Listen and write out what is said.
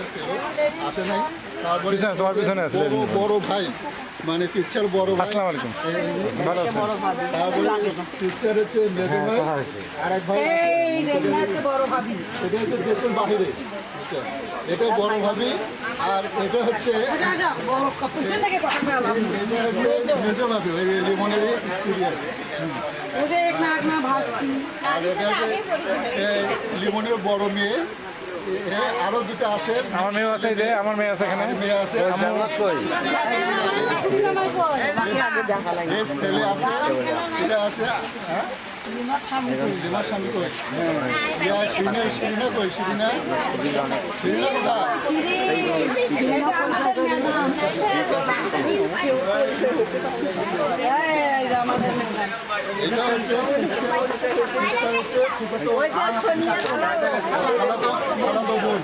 আসে নাই। তারপরে তোমার পিছনে আছে বড় ভাই মানে টিচার বড় ভাই। আসসালামু আলাইকুম। ভালো আছেন? তারপরে টিচার হচ্ছে মেজো ভাই, আর এক ভাই এটা হচ্ছে দেশের বাইরে। এটা বড় ভাবি, আর এটা হচ্ছে মেজো ভাবি, ওই লিমনের স্ত্রী আর কি। আর এটা হচ্ছে লিমনের বড় মেয়ে। আরো দুটো আছে, আমার মেয়ে আছে, যে আমার মেয়ে আছে এখানে। মেয়ে আছে, এর ছেলে আছে, এটা আছে। হ্যাঁ, লিমার স্বামী কই? শিরিনা কই? শিরিনা এটা হচ্ছে আলাদা বোন।